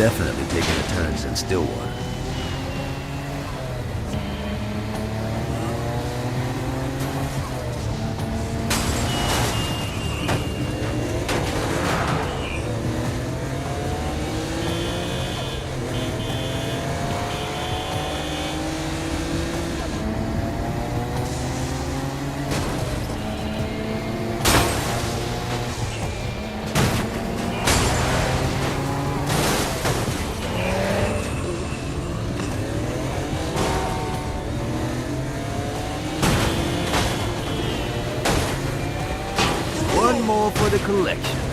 definitely taking a turn since Stillwater. One more for the collection.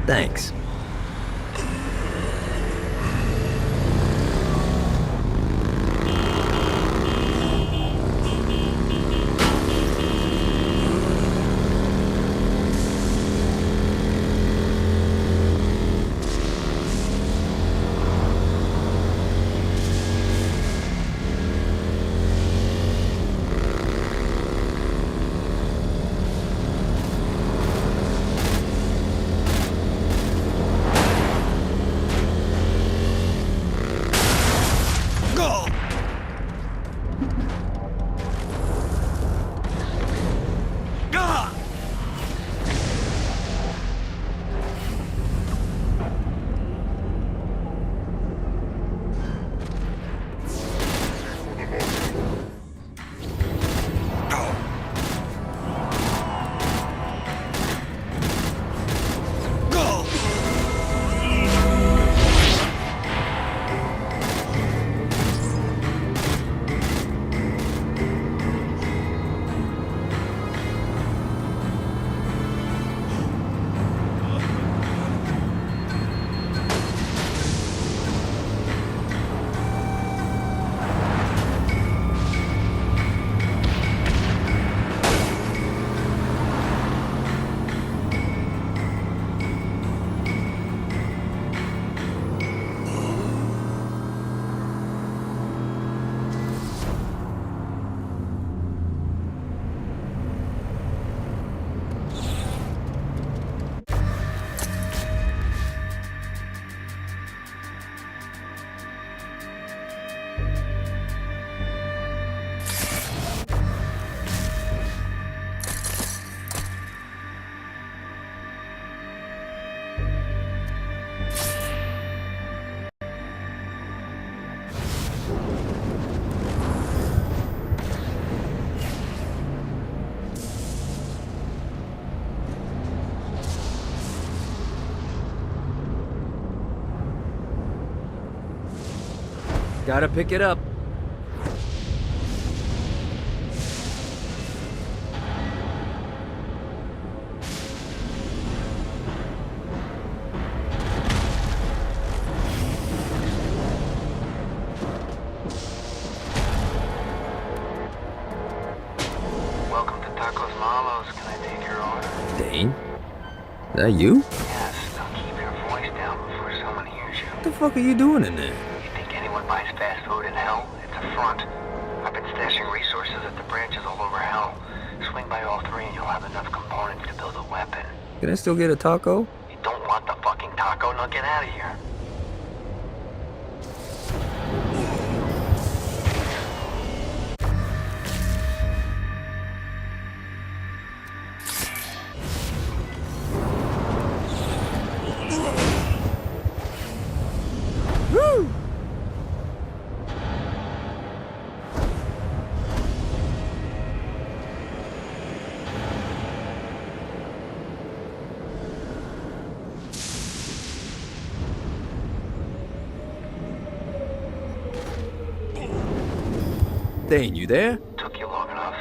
Thanks. Gotta pick it up. Welcome to Tacos Malos. Can I take your order? Dane? Is that you? Yes, now keep your voice down before someone hears you. What the fuck are you doing in there? You think anyone buys fast food in hell? It's a front. I've been stashing resources at the branches all over hell. Swing by all three and you'll have enough components to build a weapon. Can I still get a taco? You don't want the fucking taco? Now get out of here. Woo! Dane, you there? Took you long enough.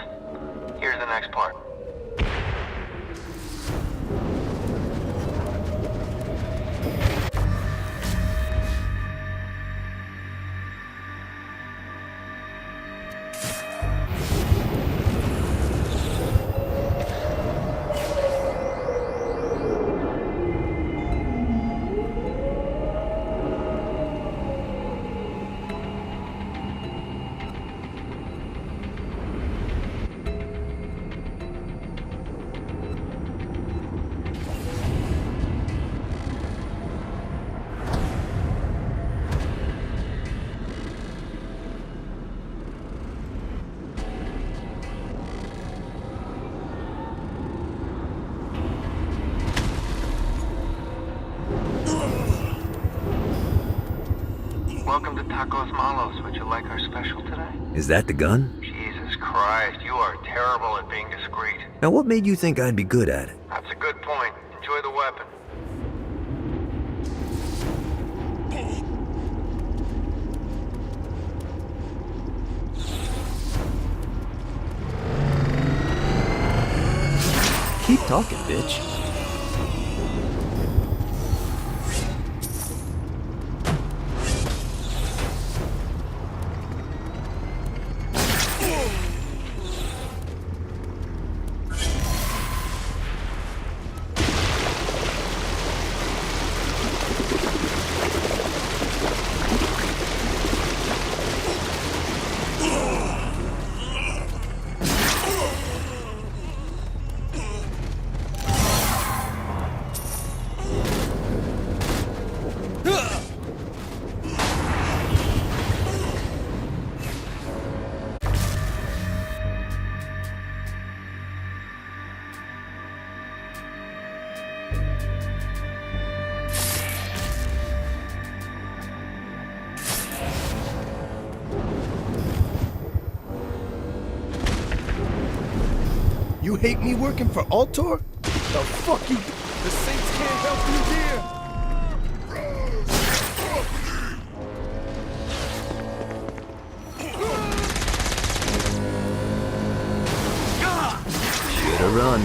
Here's the next part. Welcome to Tacos Malos. Would you like our special today? Is that the gun? Jesus Christ, you are terrible at being discreet. Now what made you think I'd be good at it? That's a good point. Enjoy the weapon. Keep talking, bitch. You hate me working for Altor? The fuck you? The Saints can't help you here. Shoulda run.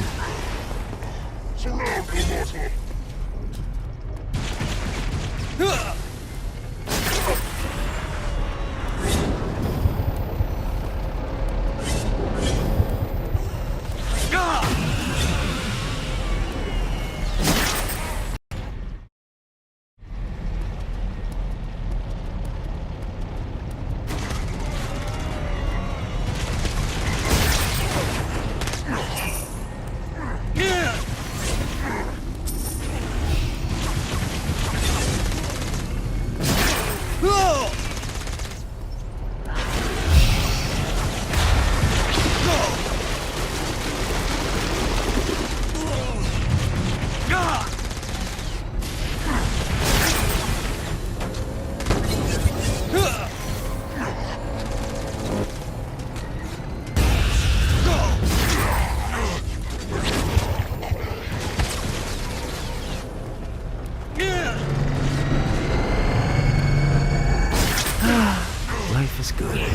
That's good.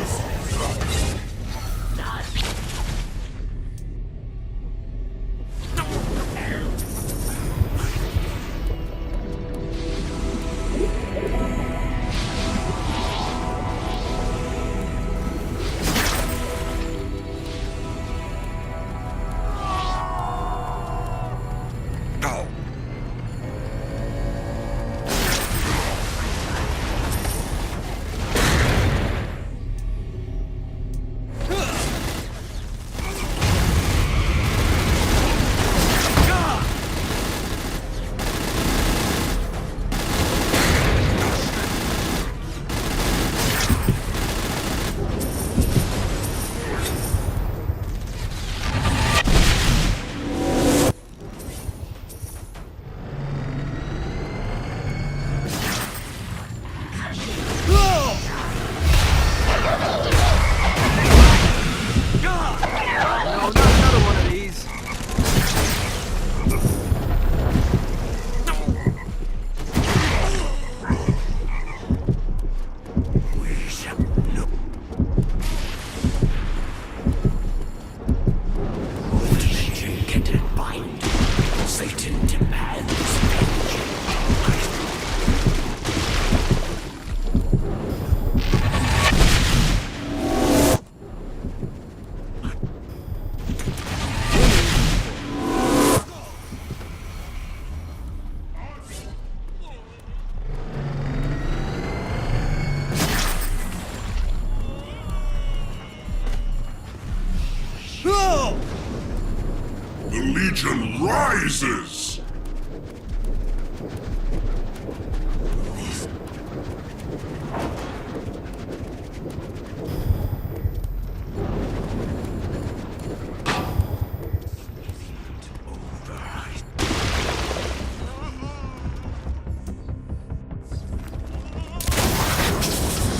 The Legion rises!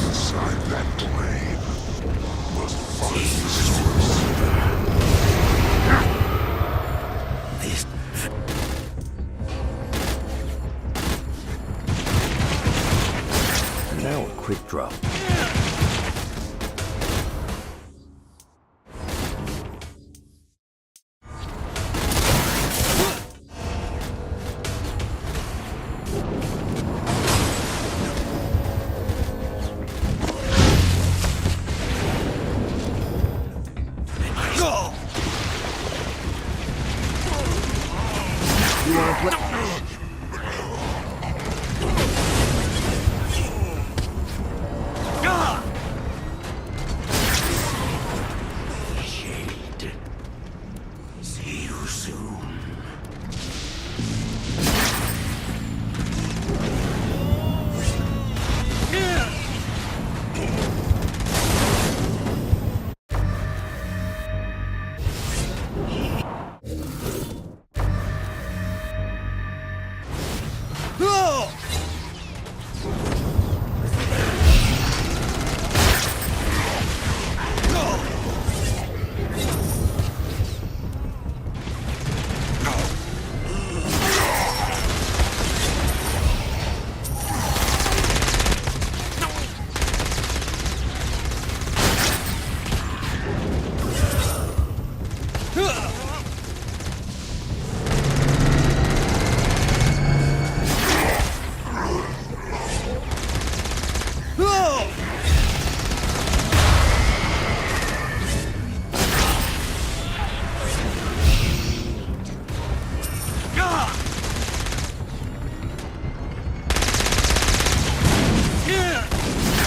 Inside that plane must find the source. Now a quick drop. You wanna play? See you soon.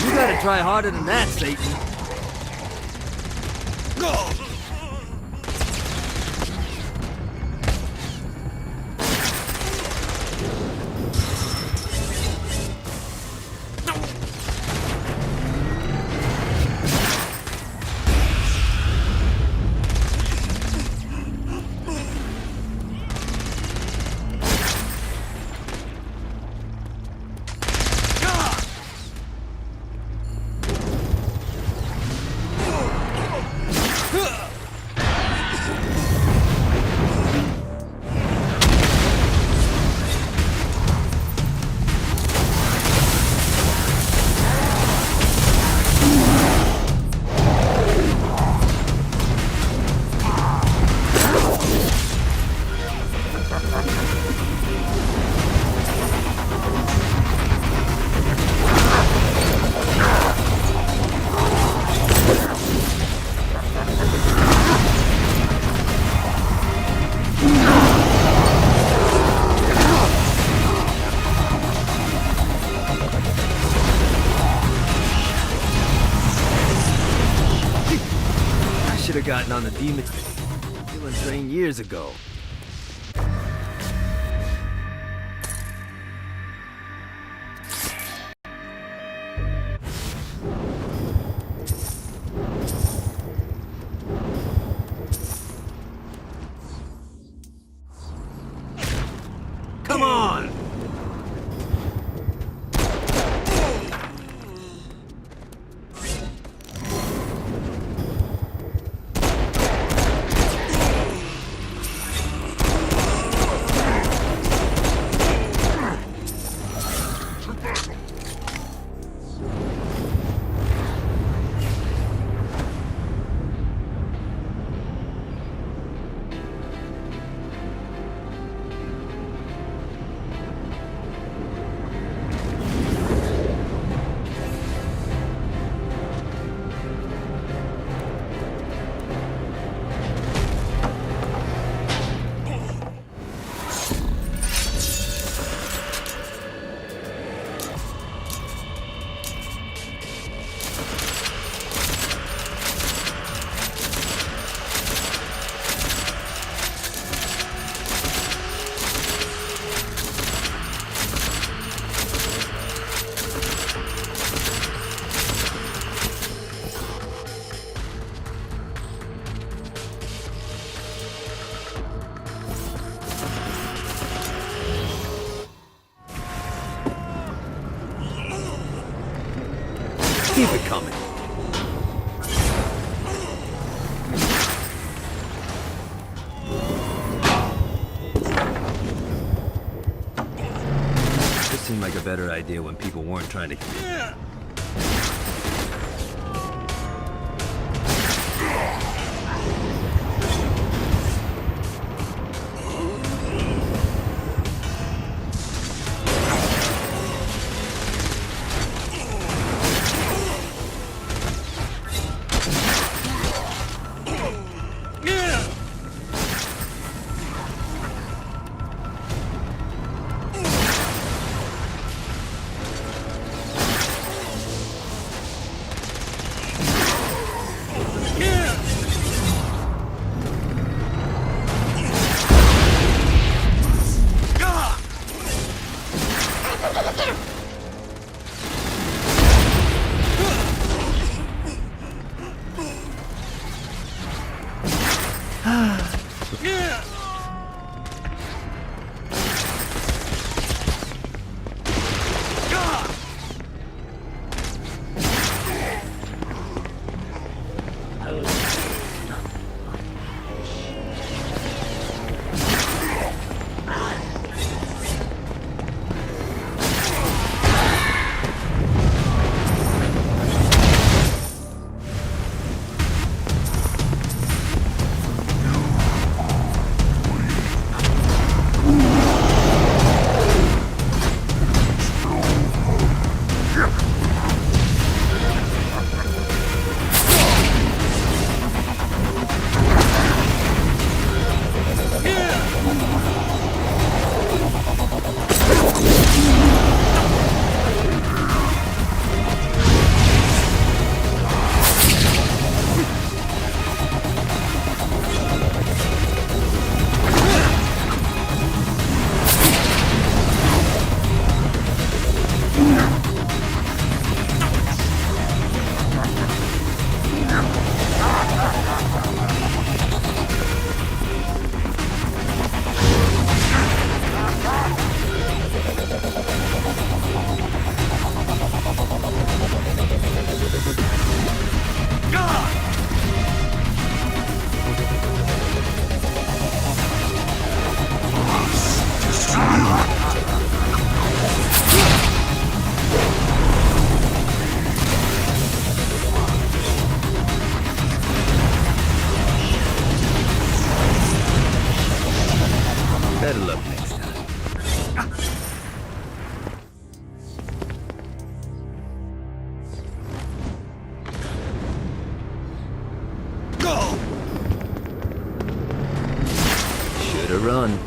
You gotta try harder than that, Satan. gotten on the demon killing train years ago. Come on! Keep it coming. This seemed like a better idea when people weren't trying to kill. Better luck next time. Go! Should've run.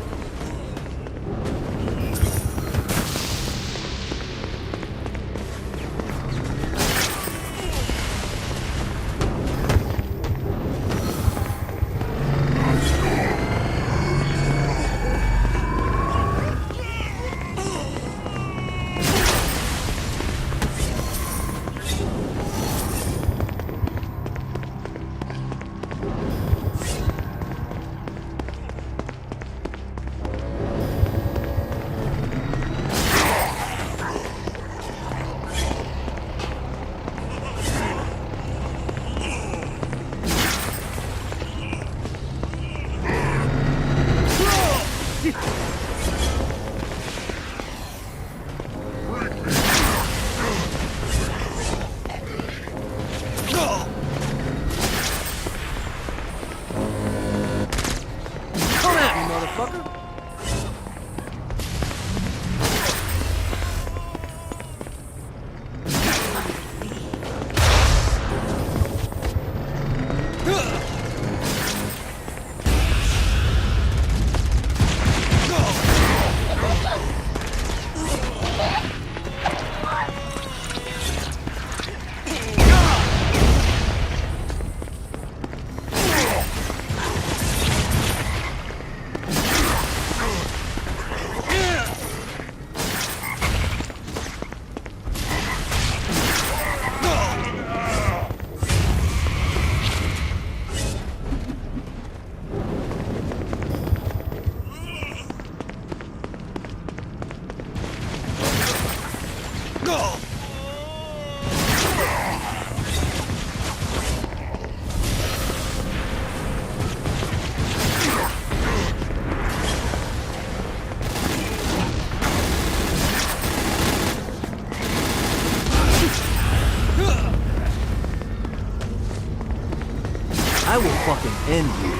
I will fucking end you.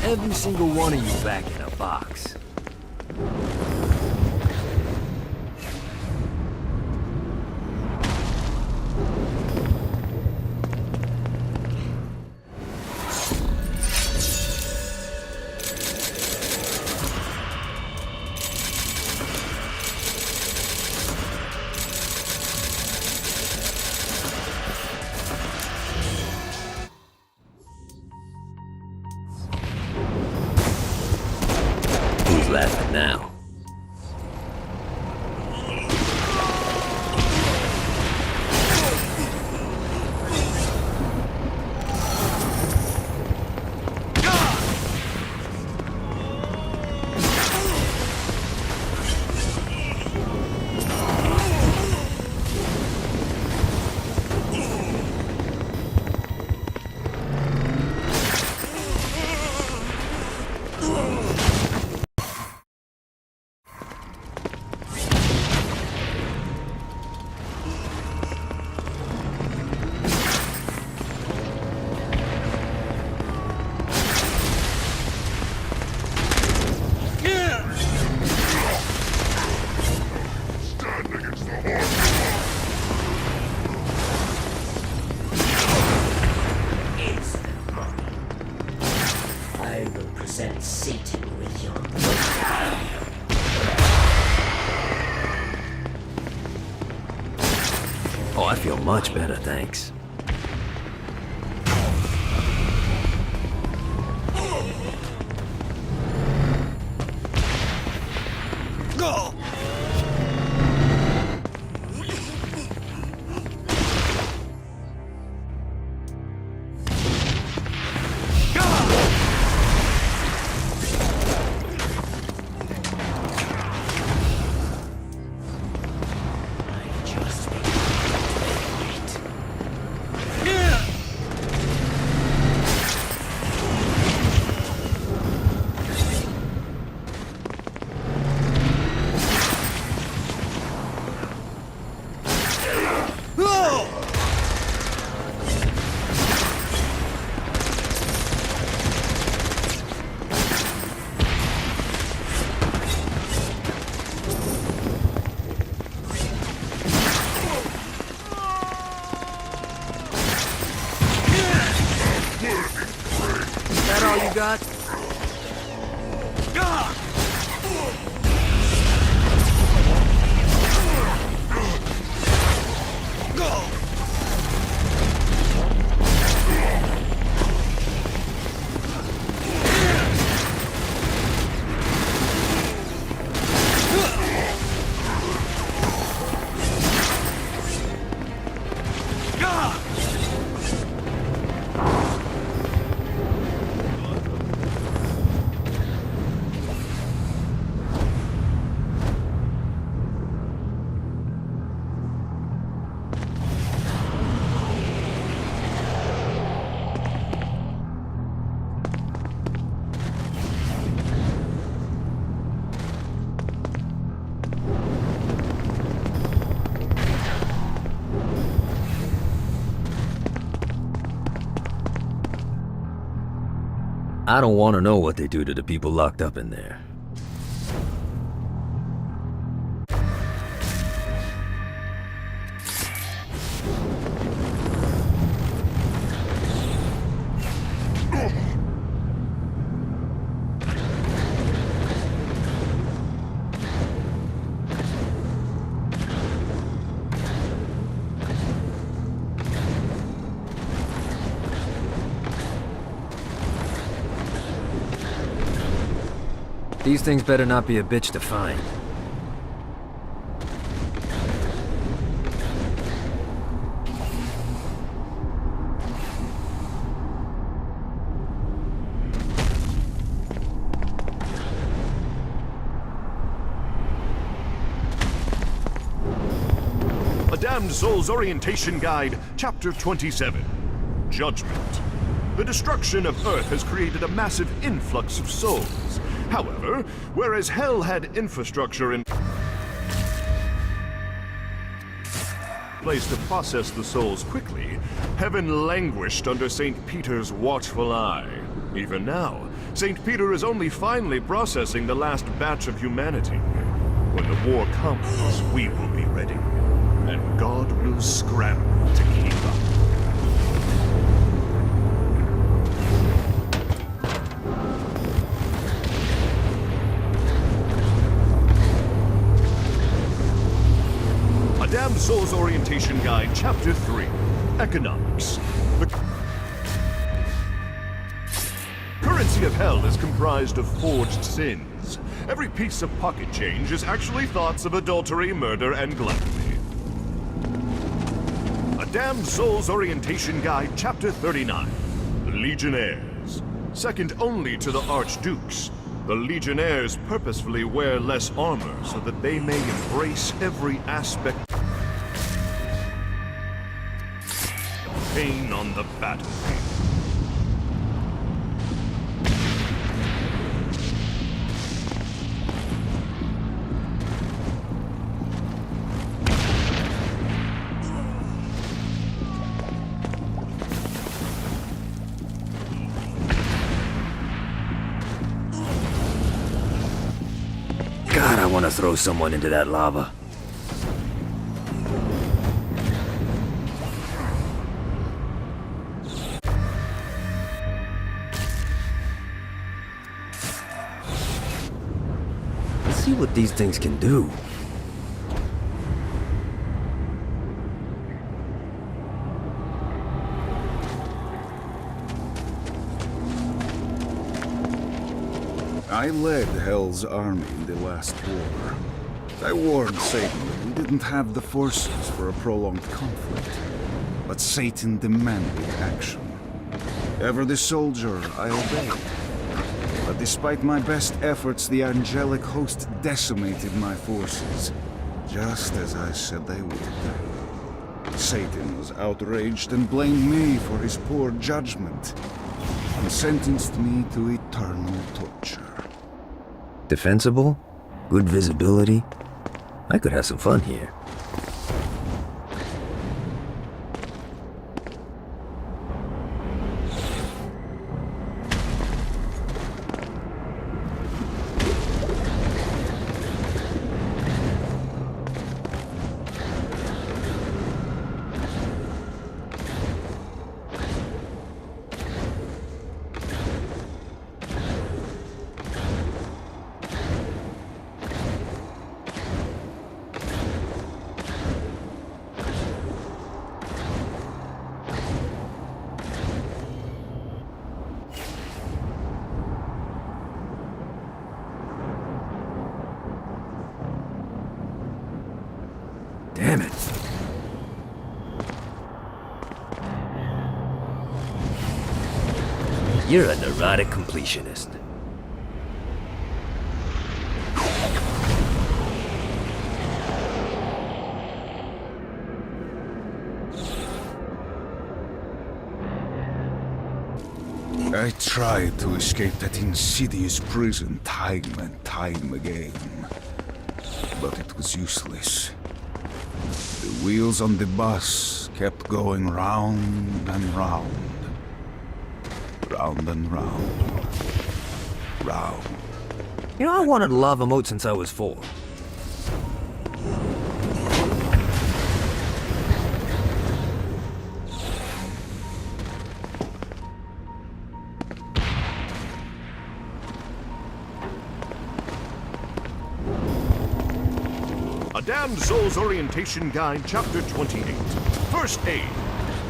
Every single one of you back in a box. Who's laughing now? I will present Satan with your... Oh, I feel much better, thanks. Go! Is that all you got? I don't want to know what they do to the people locked up in there. These things better not be a bitch to find. A Damned Soul's Orientation Guide, Chapter 27. Judgment. The destruction of Earth has created a massive influx of souls. However, whereas Hell had infrastructure in place to process the souls quickly, Heaven languished under St. Peter's watchful eye. Even now, St. Peter is only finally processing the last batch of humanity. When the war comes, we will be ready, and God will scramble to keep up. Damned Soul's Orientation Guide, Chapter 3. Economics. The currency of Hell is comprised of forged sins. Every piece of pocket change is actually thoughts of adultery, murder, and gluttony. A Damned Soul's Orientation Guide, Chapter 39. The Legionnaires. Second only to the Archdukes, the Legionnaires purposefully wear less armor so that they may embrace every aspect pain on the battlefield. God, I want to throw someone into that lava. See what these things can do. I led Hell's army in the last war. I warned Satan that we didn't have the forces for a prolonged conflict. But Satan demanded action. Ever the soldier, I obeyed. But despite my best efforts, the angelic host decimated my forces, just as I said they would. Satan was outraged and blamed me for his poor judgment, and sentenced me to eternal torture. Defensible? Good visibility? I could have some fun here. Damn it. You're a neurotic completionist. I tried to escape that insidious prison time and time again, but it was useless. The wheels on the bus kept going round and round. Round and round. Round. You know, I wanted a lava moat since I was 4. A Damned Soul's Orientation Guide, Chapter 28. First Aid.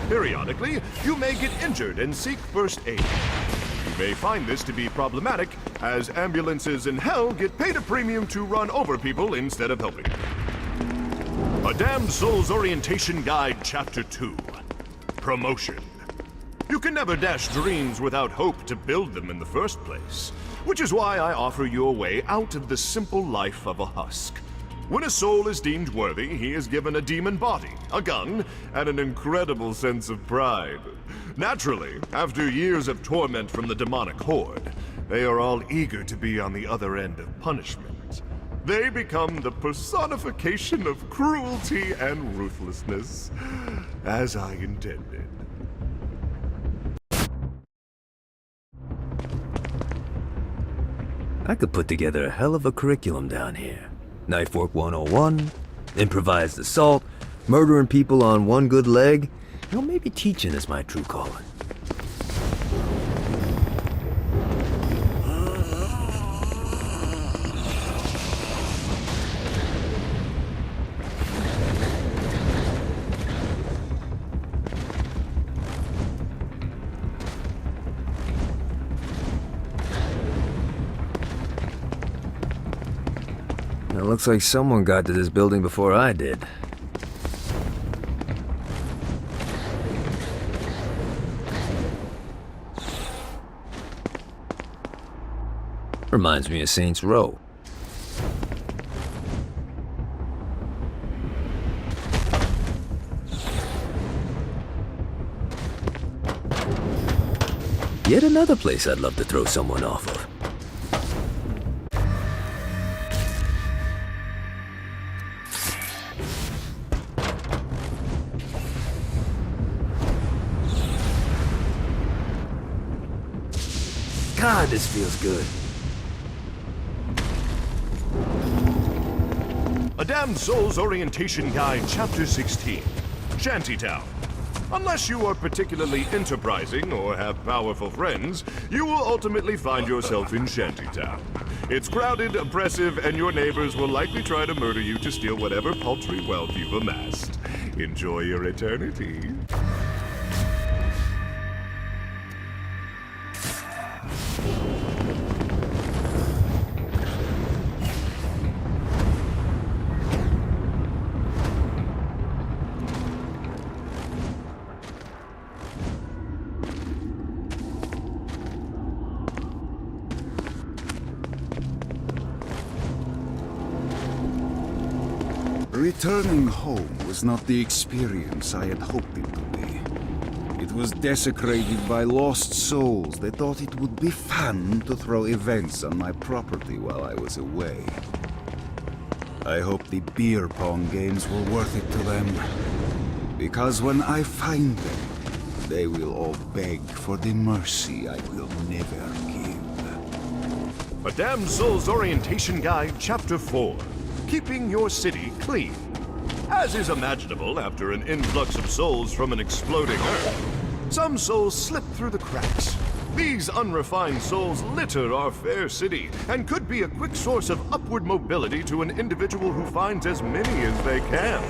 Periodically, you may get injured and seek first aid. You may find this to be problematic, as ambulances in hell get paid a premium to run over people instead of helping. A Damned Soul's Orientation Guide, Chapter 2. Promotion. You can never dash dreams without hope to build them in the first place, which is why I offer you a way out of the simple life of a husk. When a soul is deemed worthy, he is given a demon body, a gun, and an incredible sense of pride. Naturally, after years of torment from the demonic horde, they are all eager to be on the other end of punishment. They become the personification of cruelty and ruthlessness, as I intended. I could put together a hell of a curriculum down here. Knife work 101, improvised assault, murdering people on one good leg. You know, maybe teaching is my true calling. It looks like someone got to this building before I did. Reminds me of Saints Row. Yet another place I'd love to throw someone off of. God, this feels good. A Damned Soul's Orientation Guide, Chapter 16. Shantytown. Unless you are particularly enterprising or have powerful friends, you will ultimately find yourself in Shantytown. It's crowded, oppressive, and your neighbors will likely try to murder you to steal whatever paltry wealth you've amassed. Enjoy your eternity. Returning home was not the experience I had hoped it to be. It was desecrated by lost souls that thought it would be fun to throw events on my property while I was away. I hope the beer pong games were worth it to them, because when I find them, they will all beg for the mercy I will never give. A Damned Soul's Orientation Guide, Chapter 4. Keeping your city clean. As is imaginable after an influx of souls from an exploding Earth, some souls slip through the cracks. These unrefined souls litter our fair city and could be a quick source of upward mobility to an individual who finds as many as they can.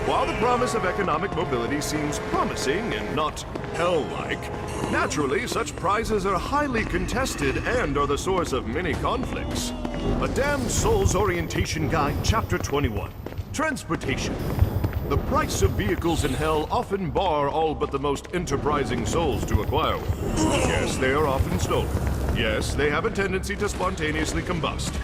While the promise of economic mobility seems promising and not hell-like, naturally such prizes are highly contested and are the source of many conflicts. A Damned Soul's Orientation Guide, Chapter 21. Transportation. The price of vehicles in hell often bar all but the most enterprising souls to acquire one. Yes, they are often stolen. Yes, they have a tendency to spontaneously combust.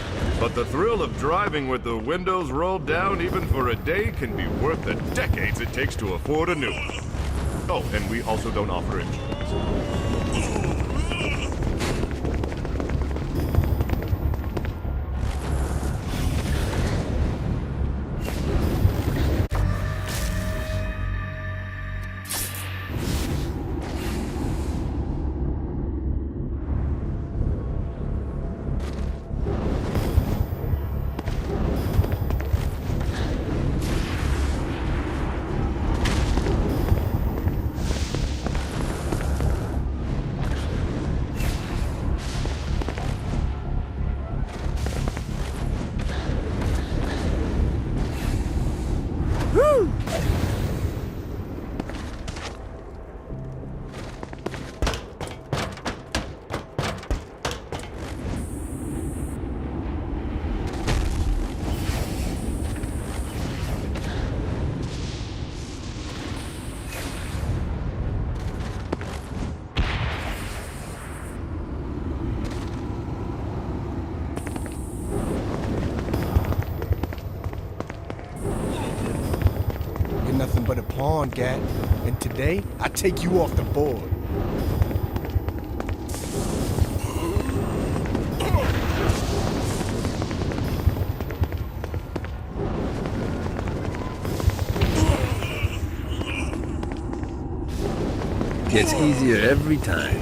But the thrill of driving with the windows rolled down even for a day can be worth the decades it takes to afford a new one. Oh, and we also don't offer insurance. on, Gat. And today, I take you off the board. Gets easier every time.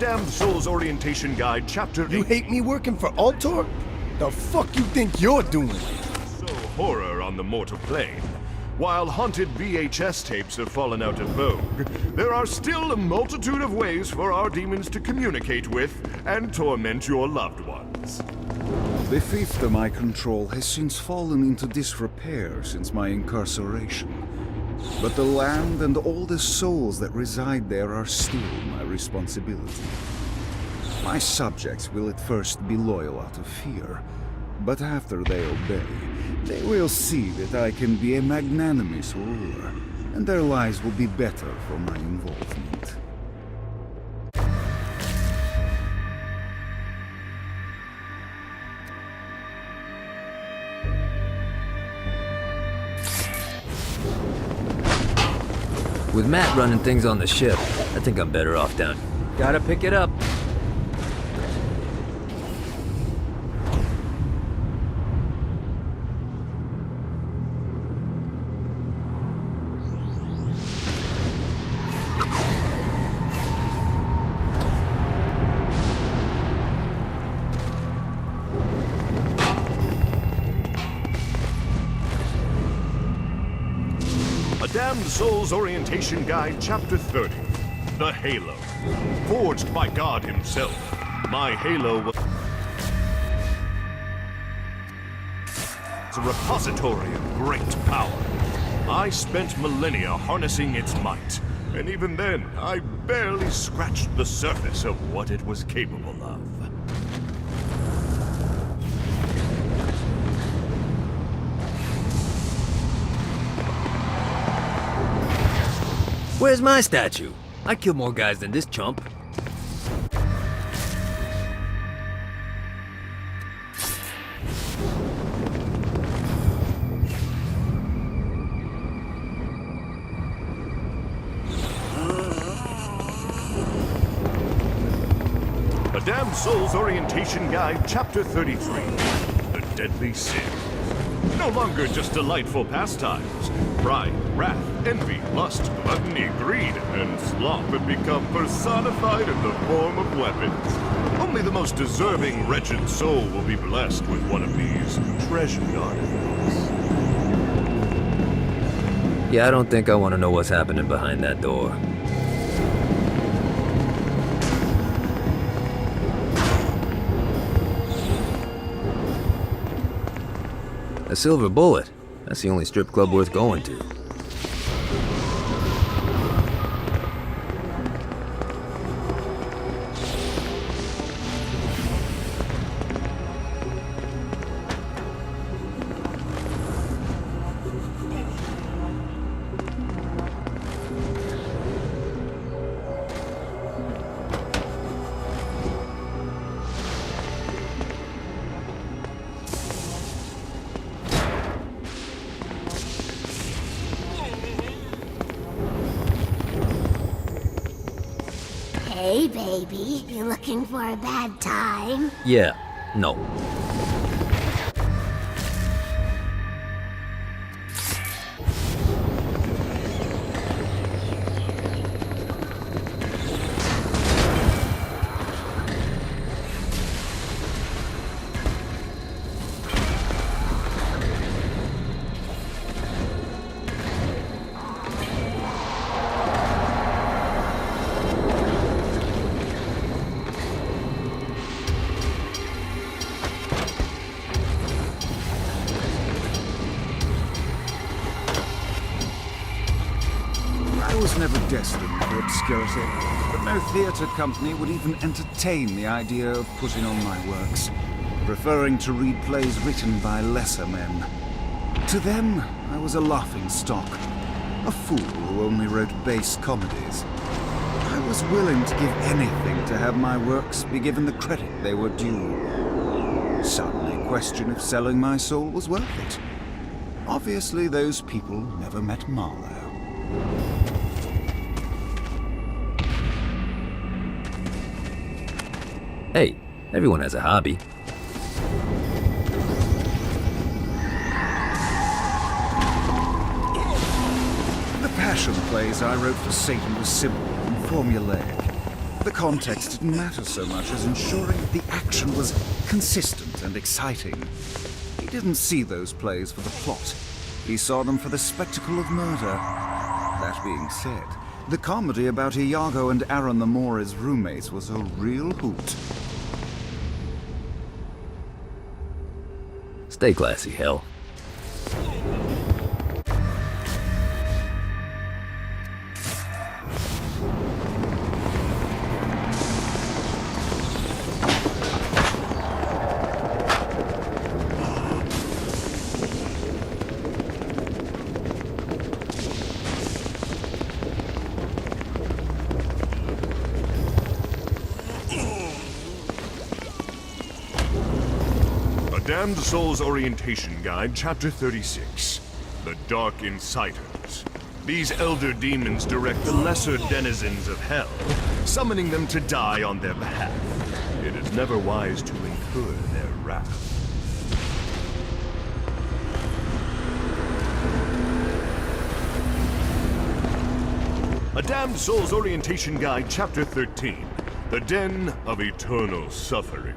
Damned Soul's Orientation Guide, Chapter 8. You hate me working for Altor? The fuck you think you're doing? So horror on the mortal plane. While haunted VHS tapes have fallen out of vogue, there are still a multitude of ways for our demons to communicate with and torment your loved ones. The fiefdom I control has since fallen into disrepair since my incarceration. But the land and all the souls that reside there are still my responsibility. My subjects will at first be loyal out of fear, but after they obey, they will see that I can be a magnanimous ruler, and their lives will be better for my involvement. With Matt running things on the ship, I think I'm better off down. Gotta pick it up. Damned Soul's Orientation Guide, Chapter 30. The Halo. Forged by God himself, my Halo was a repository of great power. I spent millennia harnessing its might, and even then, I barely scratched the surface of what it was capable of. Where's my statue? I killed more guys than this chump. A Damned Soul's Orientation Guide, Chapter 33. The Deadly Sin. No longer just delightful pastimes. Pride, wrath, envy, lust, gluttony, greed, and sloth have become personified in the form of weapons. Only the most deserving wretched soul will be blessed with one of these treasured articles. Yeah, I don't think I want to know what's happening behind that door. A silver bullet. That's the only strip club worth going to. Hey, baby. You looking for a bad time? Yeah, no. was never destined for obscurity, but no theatre company would even entertain the idea of putting on my works, preferring to read plays written by lesser men. To them, I was a laughing stock, a fool who only wrote base comedies. I was willing to give anything to have my works be given the credit they were due. Suddenly question if selling my soul was worth it. Obviously, those people never met Marlowe. Hey, everyone has a hobby. The passion plays I wrote for Satan was simple and formulaic. The context didn't matter so much as ensuring that the action was consistent and exciting. He didn't see those plays for the plot. He saw them for the spectacle of murder. That being said, the comedy about Iago and Aaron the Moor's roommates was a real hoot. Stay classy, Hell. Damned Soul's Orientation Guide, Chapter 36. The Dark Insiders. These elder demons direct the lesser denizens of hell, summoning them to die on their behalf. It is never wise to incur their wrath. A Damned Soul's Orientation Guide, Chapter 13. The Den of Eternal Suffering.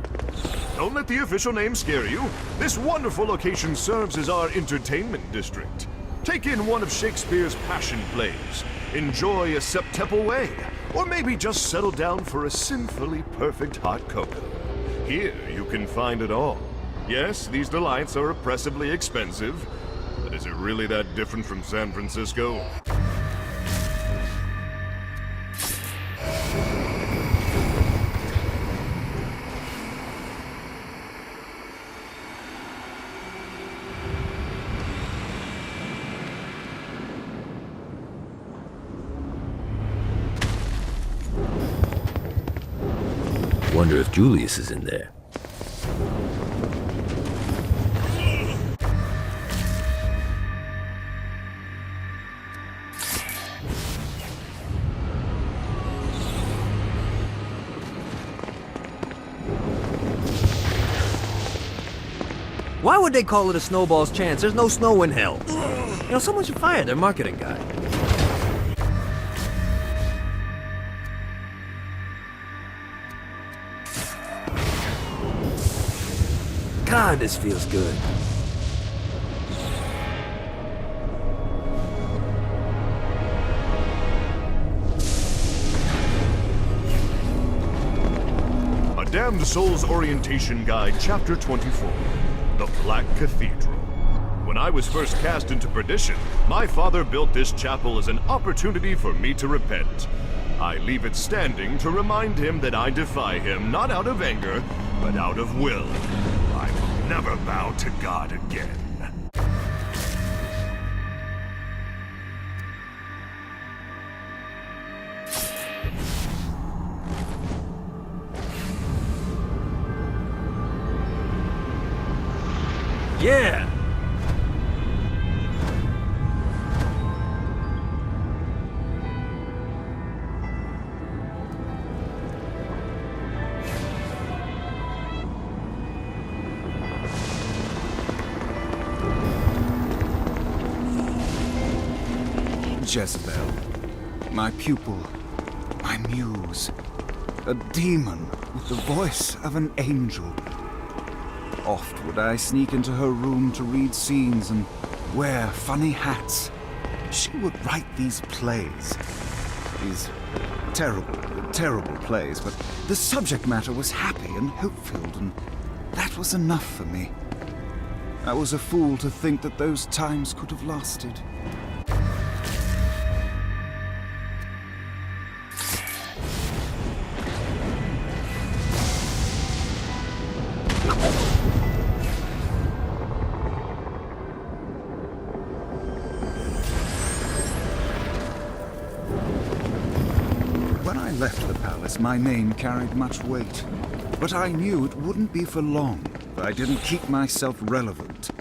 Don't let the official name scare you. This wonderful location serves as our entertainment district. Take in one of Shakespeare's passion plays, enjoy a septuple way, or maybe just settle down for a sinfully perfect hot cocoa. Here you can find it all. Yes, these delights are oppressively expensive, but is it really that different from San Francisco? Wonder if Julius is in there. Why would they call it a snowball's chance? There's no snow in hell. You know, someone should fire their marketing guy. God, this feels good. A Damned Soul's Orientation Guide, Chapter 24. The Black Cathedral. When I was first cast into perdition, my father built this chapel as an opportunity for me to repent. I leave it standing to remind him that I defy him not out of anger, but out of will. I will never bow to God again. Yeah! Jezebel, my pupil, my muse, a demon with the voice of an angel. Oft would I sneak into her room to read scenes and wear funny hats. She would write these plays. These terrible, terrible plays, but the subject matter was happy and hope-filled, and that was enough for me. I was a fool to think that those times could have lasted. left the palace, my name carried much weight. But I knew it wouldn't be for long if I didn't keep myself relevant.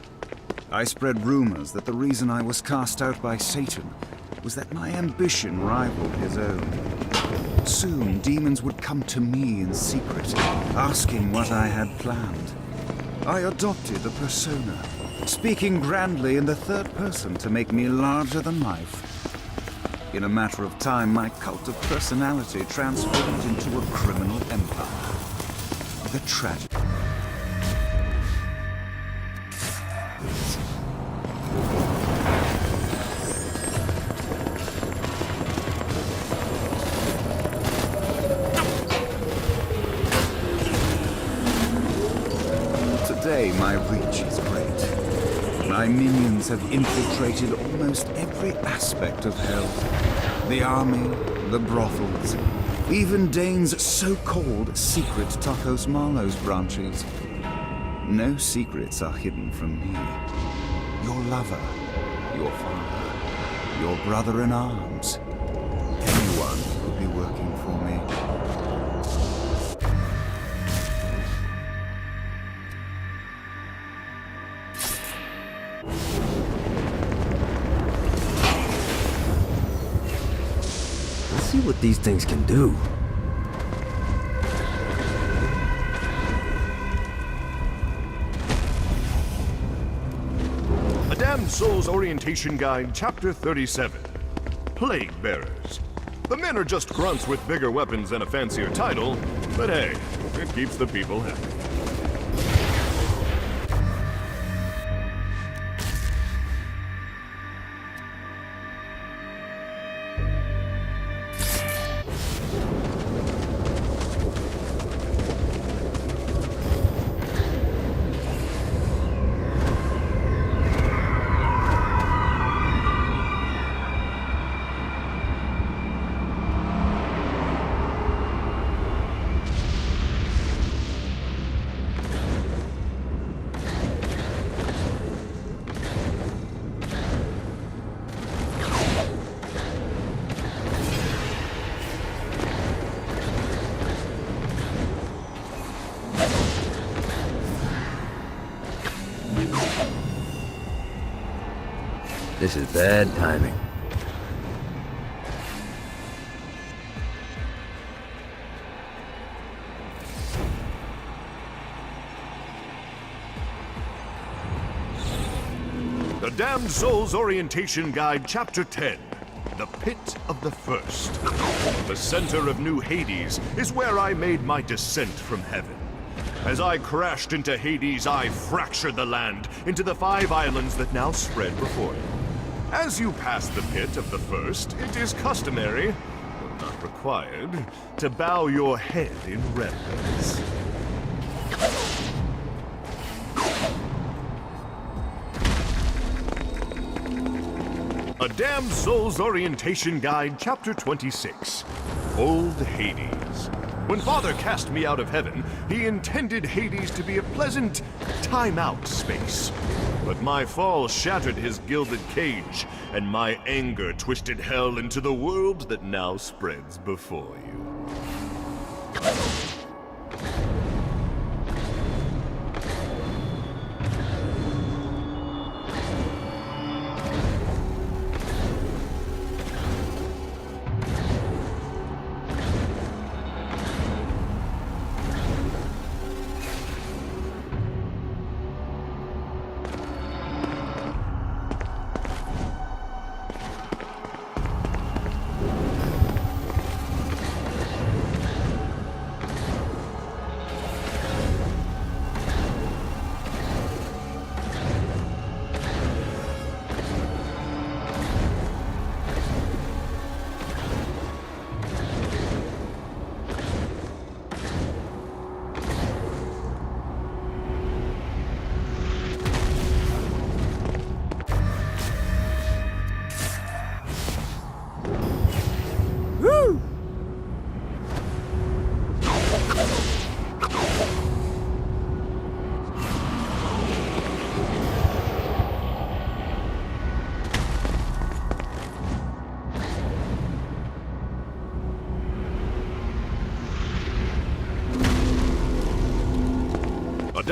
I spread rumors that the reason I was cast out by Satan was that my ambition rivaled his own. Soon, demons would come to me in secret, asking what I had planned. I adopted a persona, speaking grandly in the third person to make me larger than life. In a matter of time, my cult of personality transformed into a criminal empire. The tragedy. Today, my reach is great. My minions have infiltrated almost every aspect of hell. The army, the brothels, even Dane's so-called secret Tacos Marlowe's branches. No secrets are hidden from me. Your lover, your father, your brother in arms. Anyone could be working for me. Let's see what these things can do. A Damned Soul's Orientation Guide, Chapter 37. Plague Bearers. The men are just grunts with bigger weapons and a fancier title, but hey, it keeps the people happy. This is bad timing. The Damned Soul's Orientation Guide, Chapter 10. The Pit of the First. The center of New Hades is where I made my descent from heaven. As I crashed into Hades, I fractured the land into the 5 islands that now spread before you. As you pass the Pit of the First, it is customary, though not required, to bow your head in reverence. A Damned Soul's Orientation Guide, Chapter 26. Old Hades. When Father cast me out of heaven, he intended Hades to be a pleasant time-out space. But my fall shattered his gilded cage, and my anger twisted hell into the world that now spreads before you.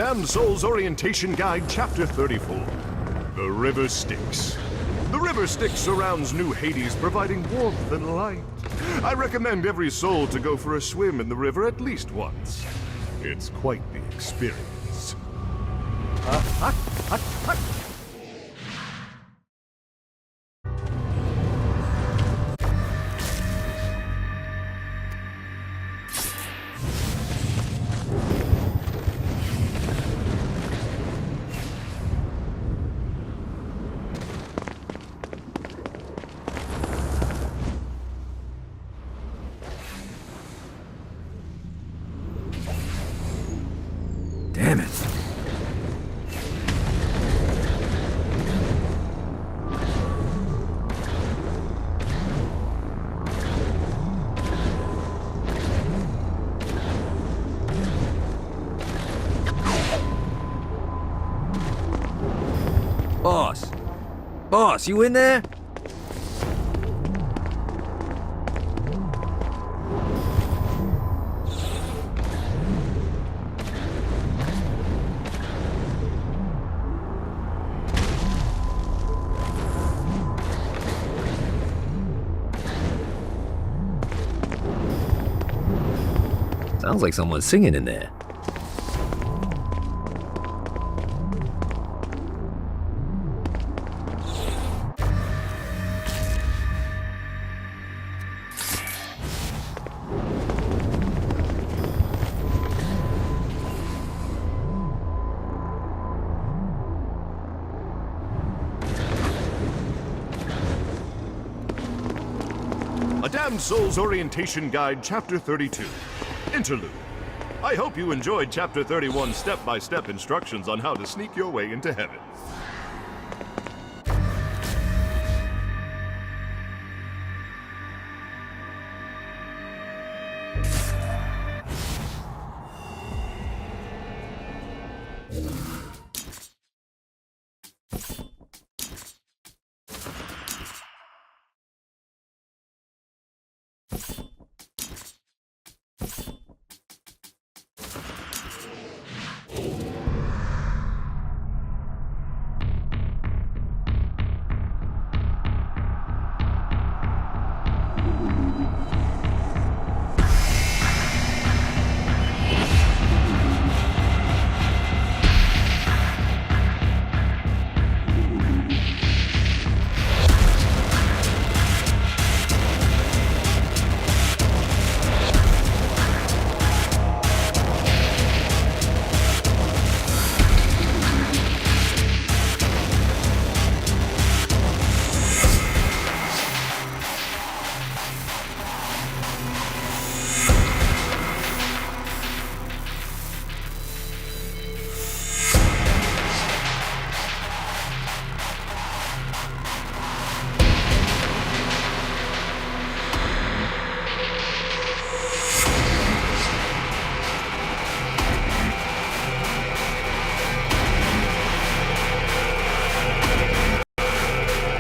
Damned Soul's Orientation Guide, Chapter 34. The River Styx. The River Styx surrounds New Hades, providing warmth and light. I recommend every soul to go for a swim in the river at least once. It's quite the experience. Damn it. Boss! Boss, you in there? Sounds like someone's singing in there. A Damned Soul's Orientation Guide, Chapter 32. Interlude. I hope you enjoyed Chapter 31's step-by-step instructions on how to sneak your way into heaven.